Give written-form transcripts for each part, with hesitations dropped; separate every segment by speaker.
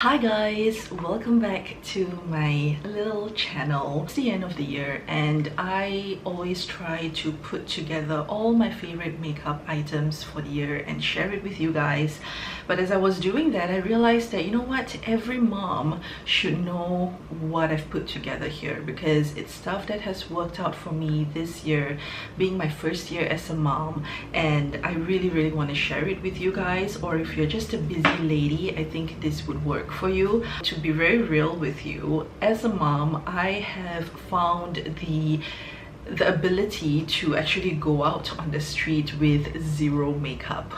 Speaker 1: Hi guys, welcome back to my little channel. It's the end of the year and I always try to put together all my favorite makeup items for the year and share it with you guys. But as I was doing that, I realized that, you know what, every mom should know what I've put together here, because it's stuff that has worked out for me this year, being my first year as a mom, and I really want to share it with you guys. Or if you're just a busy lady, I think this would work for you. To be very real with you, as a mom, I have found the ability to actually go out on the street with zero makeup.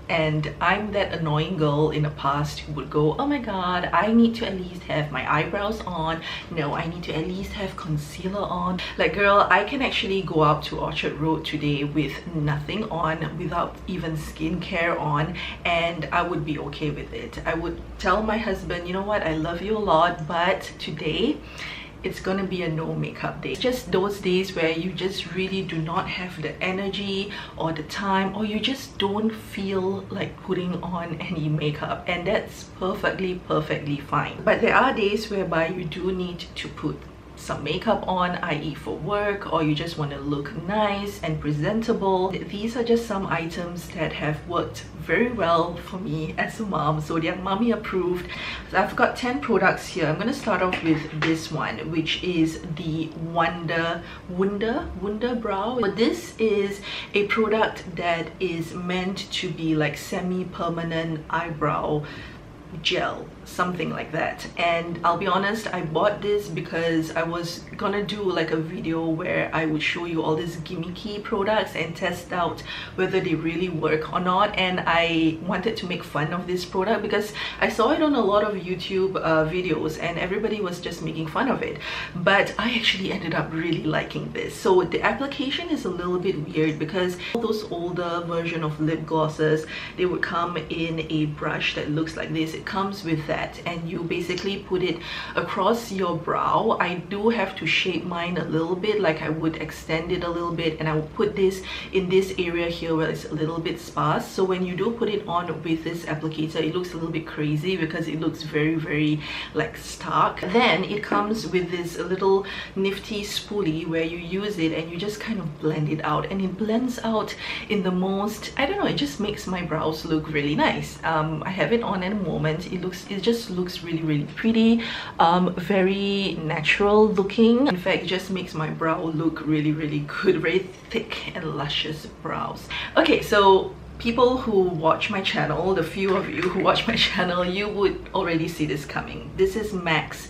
Speaker 1: And I'm that annoying girl in the past who would go, oh my god, I need to at least have my eyebrows on. No, I need to at least have concealer on. Like, girl, I can actually go out to Orchard Road today with nothing on, without even skincare on, and I would be okay with it. I would tell my husband, you know what, I love you a lot, but today it's gonna be a no makeup day. It's just those days where you just really do not have the energy or the time, or you just don't feel like putting on any makeup, and that's perfectly fine. But there are days whereby you do need to put some makeup on, i.e. for work, or you just want to look nice and presentable. These are just some items that have worked very well for me as a mom, so they're mommy approved. So I've got 10 products here. I'm going to start off with this one, which is the Wunderbrow. But this is a product that is meant to be like semi-permanent eyebrow gel, something like that. And I'll be honest, I bought this because I was gonna do like a video where I would show you all these gimmicky products and test out whether they really work or not. And I wanted to make fun of this product because I saw it on a lot of YouTube videos and everybody was just making fun of it, but I actually ended up really liking this. So the application is a little bit weird because all those older version of lip glosses, they would come in a brush that looks like this. It comes with that, and you basically put it across your brow. I do have to shape mine a little bit, like I would extend it a little bit, and I will put this in this area here where it's a little bit sparse. So when you do put it on with this applicator, it looks a little bit crazy because it looks very like stark. Then it comes with this little nifty spoolie where you use it and you just kind of blend it out, and it blends out in the most, I don't know, it just makes my brows look really nice. I have it on at the moment. It just looks really pretty, very natural looking. In fact, it just makes my brow look really good, very thick and luscious brows. Okay, so people who watch my channel, the few of you who watch my channel, you would already see this coming. This is MAC's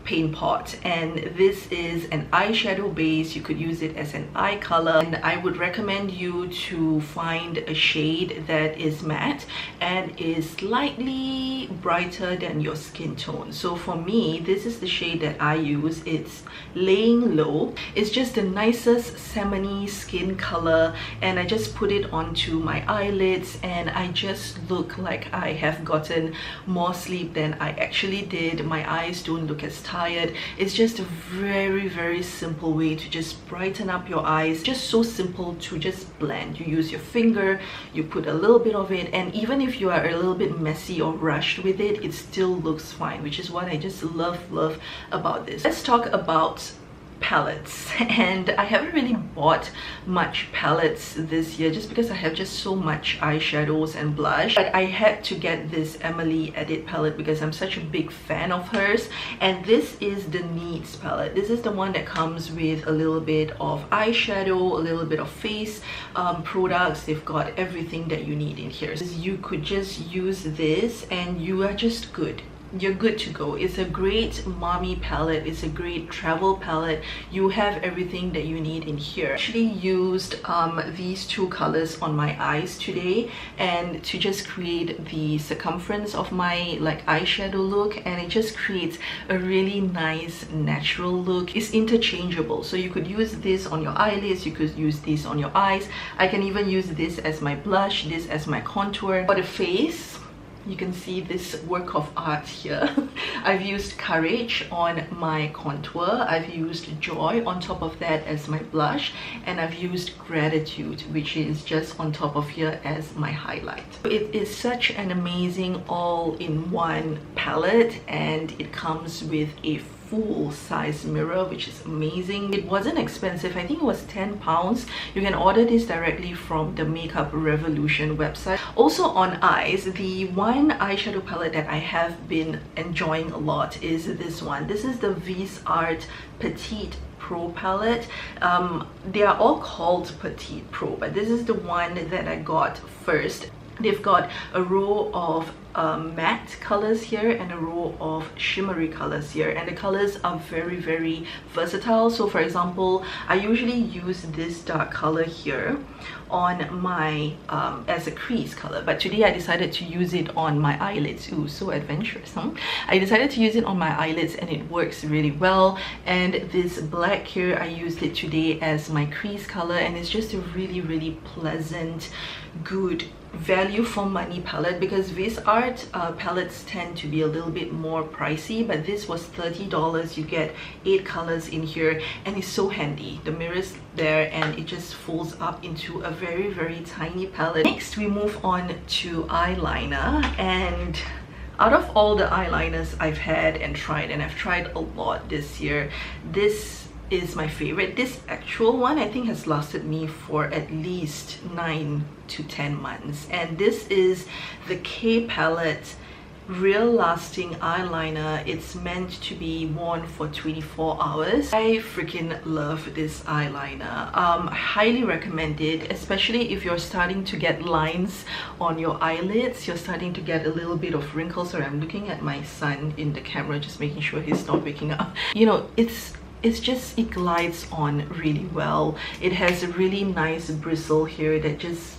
Speaker 1: Paintpot, and this is an eyeshadow base. You could use it as an eye color, and I would recommend you to find a shade that is matte and is slightly brighter than your skin tone. So for me, this is the shade that I use. It's Laying Low. It's just the nicest salmon-y skin color, and I just put it onto my eyelids and I just look like I have gotten more sleep than I actually did. My eyes don't look as tired. It's just a very simple way to just brighten up your eyes. Just so simple to just blend. You use your finger, you put a little bit of it, and even if you are a little bit messy or rushed with it, it still looks fine, which is what I just love about this. Let's talk about palettes. And I haven't really bought much palettes this year just because I have just so much eyeshadows and blush, but I had to get this Emily Edit palette because I'm such a big fan of hers. And this is the Needs palette. This is the one that comes with a little bit of eyeshadow, a little bit of face products. They've got everything that you need in here. So you could just use this and you are just good. You're good to go. It's a great mommy palette. It's a great travel palette. You have everything that you need in here. I actually used these two colors on my eyes today, and to just create the circumference of my like eyeshadow look, and it just creates a really nice natural look. It's interchangeable, so you could use this on your eyelids, you could use this on your eyes. I can even use this as my blush, this as my contour. For the face, you can see this work of art here. I've used Courage on my contour, I've used Joy on top of that as my blush, and I've used Gratitude, which is just on top of here as my highlight. It is such an amazing all-in-one palette, and it comes with a full-size mirror, which is amazing. It wasn't expensive. I think it was £10. You can order this directly from the Makeup Revolution website. Also on eyes, the one eyeshadow palette that I have been enjoying a lot is this one. This is the V's Art Petit Pro Palette. They are all called Petit Pro, but this is the one that I got first. They've got a row of matte colors here and a row of shimmery colors here, and the colors are very versatile. So for example, I usually use this dark color here on my as a crease color, but today I decided to use it on my eyelids. Ooh, so adventurous, huh? I decided to use it on my eyelids and it works really well. And this black here, I used it today as my crease color, and it's just a really pleasant, good value for money palette, because V's Art palettes tend to be a little bit more pricey, but this was $30. You get 8 colors in here, and it's so handy. The mirror's there and it just folds up into a very tiny palette. Next we move on to eyeliner, and out of all the eyeliners I've had and tried, and I've tried a lot this year, this is my favorite. This actual one I think has lasted me for at least 9 to 10 months, and this is the K Palette Real Lasting Eyeliner. It's meant to be worn for 24 hours. I freaking love this eyeliner. I highly recommend it, especially if you're starting to get lines on your eyelids, you're starting to get a little bit of wrinkles. Sorry, I'm looking at my son in the camera, just making sure he's not waking up. You know, it's just, it glides on really well. It has a really nice bristle here that just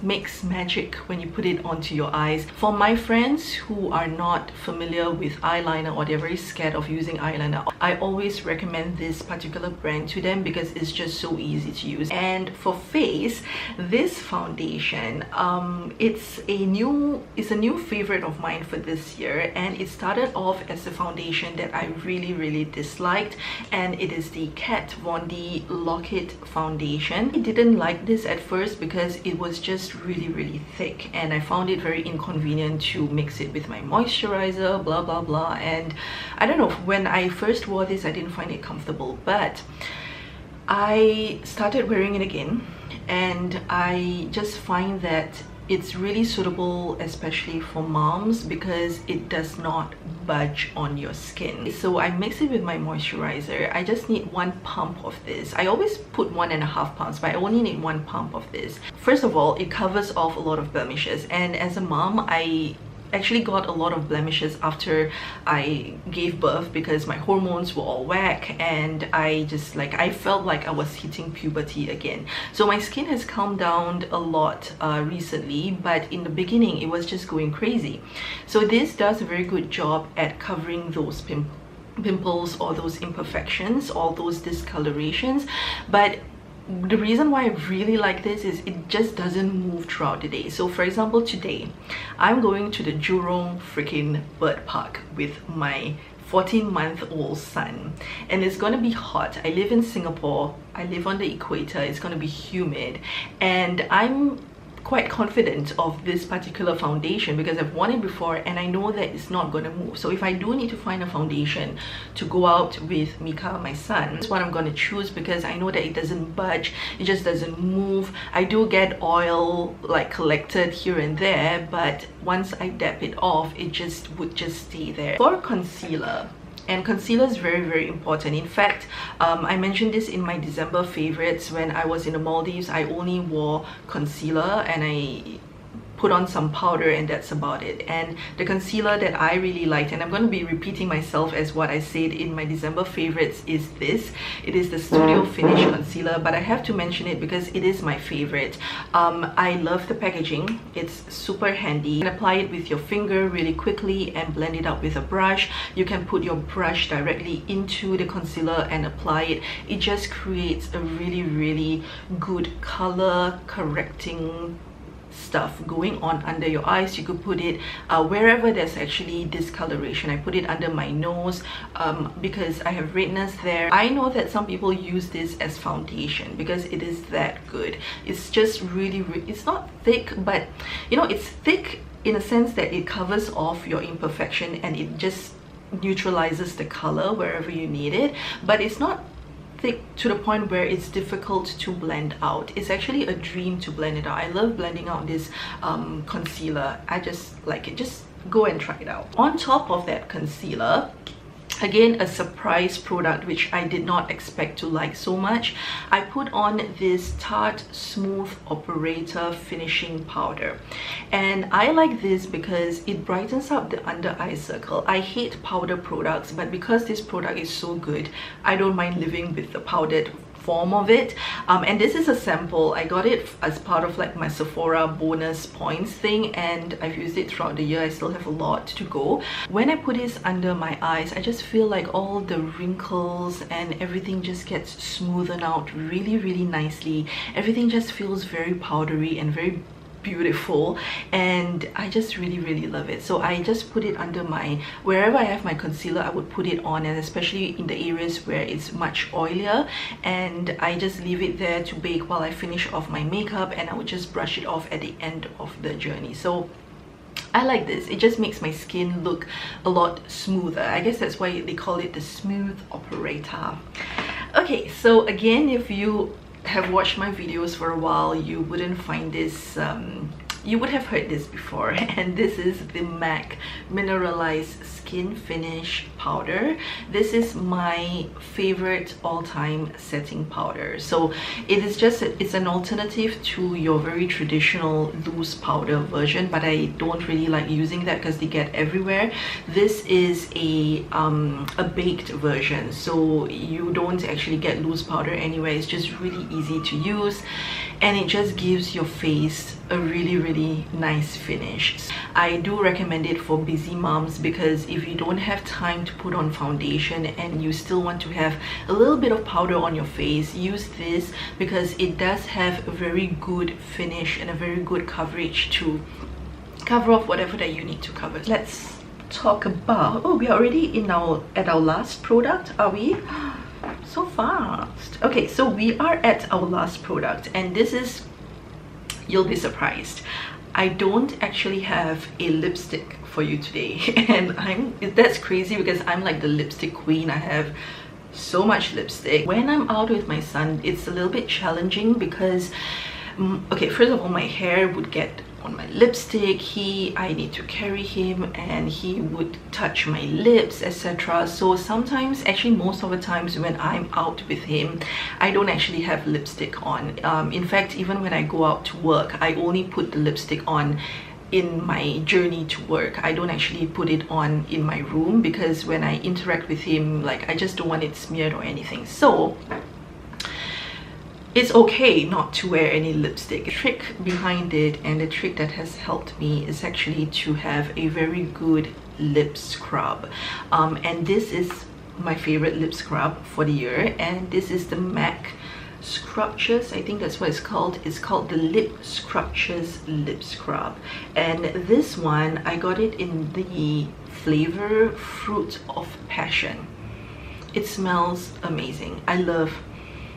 Speaker 1: makes magic when you put it onto your eyes. For my friends who are not familiar with eyeliner, or they're very scared of using eyeliner, I always recommend this particular brand to them because it's just so easy to use. And for face, this foundation, it's a new favorite of mine for this year, and it started off as a foundation that I really disliked, and it is the Kat Von D Lock-It foundation. I didn't like this at first because it was just really thick, and I found it very inconvenient to mix it with my moisturizer, blah, and I don't know, when I first wore this I didn't find it comfortable, but I started wearing it again, and I just find that it's really suitable, especially for moms, because it does not budge on your skin. So I mix it with my moisturizer. I just need 1 pump of this. I always put 1.5 pumps, but I only need 1 pump of this. First of all, it covers off a lot of blemishes, and as a mom, I actually got a lot of blemishes after I gave birth because my hormones were all whack, and I felt like I was hitting puberty again. So my skin has calmed down a lot recently, but in the beginning it was just going crazy. So this does a very good job at covering those pimples or those imperfections or those discolorations. But the reason why I really like this is it just doesn't move throughout the day. So for example, today I'm going to the Jurong freaking bird park with my 14-month-old son, and it's gonna be hot. I live in Singapore, I live on the equator, it's gonna be humid, and I'm quite confident of this particular foundation because I've worn it before and I know that it's not going to move. So if I do need to find a foundation to go out with Mika, my son, that's what I'm going to choose, because I know that it doesn't budge, it just doesn't move. I do get oil like collected here and there, but once I dab it off, it would just stay there. For concealer, and concealer is very important. In fact, I mentioned this in my December favorites. When I was in the Maldives, I only wore concealer and I put on some powder, and that's about it. And the concealer that I really liked, and I'm going to be repeating myself as what I said in my December favorites, is this. It is the Studio Finish concealer, but I have to mention it because it is my favorite. I love the packaging. It's super handy. You can apply it with your finger really quickly and blend it out with a brush. You can put your brush directly into the concealer and apply it. It just creates a really good color correcting stuff going on under your eyes. You could put it wherever there's actually discoloration. I put it under my nose because I have redness there. I know that some people use this as foundation because it is that good. It's just really, it's not thick, but you know, it's thick in a sense that it covers off your imperfection and it just neutralizes the color wherever you need it, but it's not thick to the point where it's difficult to blend out. It's actually a dream to blend it out. I love blending out this concealer. I just like it. Just go and try it out. On top of that concealer, again, a surprise product which I did not expect to like so much, I put on this Tarte Smooth Operator Finishing Powder. And I like this because it brightens up the under eye circle. I hate powder products, but because this product is so good, I don't mind living with the powdered form of it. And this is a sample. I got it as part of like my Sephora bonus points thing, and I've used it throughout the year. I still have a lot to go. When I put this under my eyes, I just feel like all the wrinkles and everything just gets smoothened out really, really nicely. Everything just feels very powdery and very beautiful, and I just really, really love it. So I just put it under my, wherever I have my concealer, I would put it on, and especially in the areas where it's much oilier, and I just leave it there to bake while I finish off my makeup, and I would just brush it off at the end of the journey. So I like this. It just makes my skin look a lot smoother. I guess that's why they call it the Smooth Operator. Okay, so again, if you have watched my videos for a while, you wouldn't find this, you would have heard this before, and this is the MAC Mineralized SkinFinish powder. This is my favorite all-time setting powder. So it is just, it's an alternative to your very traditional loose powder version, but I don't really like using that because they get everywhere. This is a baked version, so you don't actually get loose powder anywhere. It's just really easy to use, and it just gives your face a really, really nice finish. I do recommend it for busy moms because if you don't have time to put on foundation and you still want to have a little bit of powder on your face, use this because it does have a very good finish and a very good coverage to cover off whatever that you need to cover. Let's talk about, oh, we are already in at our last product, are we? So fast. Okay, so we are at our last product, and this is, you'll be surprised, I don't actually have a lipstick for you today. And that's crazy because I'm like the lipstick queen. I have so much lipstick. When I'm out with my son, it's a little bit challenging because okay, first of all, my hair would get on my lipstick, I need to carry him and he would touch my lips, etc. So sometimes, actually most of the times when I'm out with him, I don't actually have lipstick on. In fact, even when I go out to work, I only put the lipstick on in my journey to work. I don't actually put it on in my room because when I interact with him, like, I just don't want it smeared or anything. So it's okay not to wear any lipstick. The trick behind it, and the trick that has helped me, is actually to have a very good lip scrub. And this is my favorite lip scrub for the year, and this is the MAC Scrubtious, I think that's what it's called. It's called the Scrubtious Lip Scrub. And this one, I got it in the flavor Fruit of Passion. It smells amazing. I love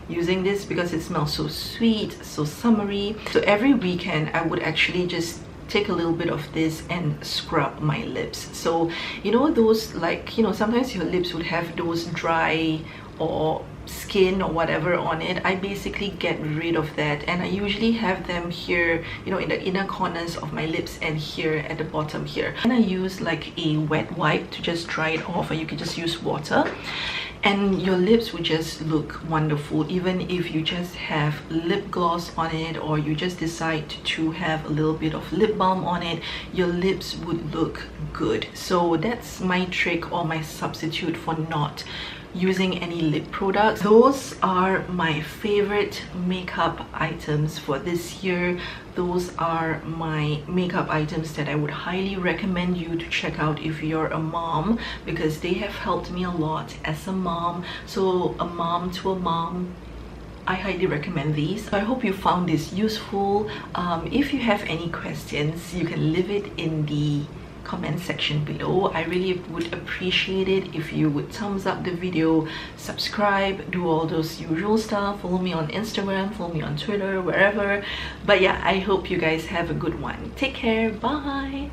Speaker 1: using this because it smells so sweet, so summery. So every weekend I would actually just take a little bit of this and scrub my lips. So you know those, like, you know, sometimes your lips would have those dry or skin or whatever on it. I basically get rid of that, and I usually have them here, you know, in the inner corners of my lips and here at the bottom here. And I use like a wet wipe to just dry it off, or you can just use water, and your lips would just look wonderful. Even if you just have lip gloss on it, or you just decide to have a little bit of lip balm on it, your lips would look good. So that's my trick, or my substitute for not using any lip products. Those are my favorite makeup items for this year. Those are my makeup items that I would highly recommend you to check out if you're a mom, because they have helped me a lot as a mom. So a mom to a mom, I highly recommend these. I hope you found this useful. If you have any questions, you can leave it in the comment section below. I really would appreciate it if you would thumbs up the video, subscribe, do all those usual stuff, follow me on Instagram, follow me on Twitter, wherever. But yeah, I hope you guys have a good one. Take care. Bye.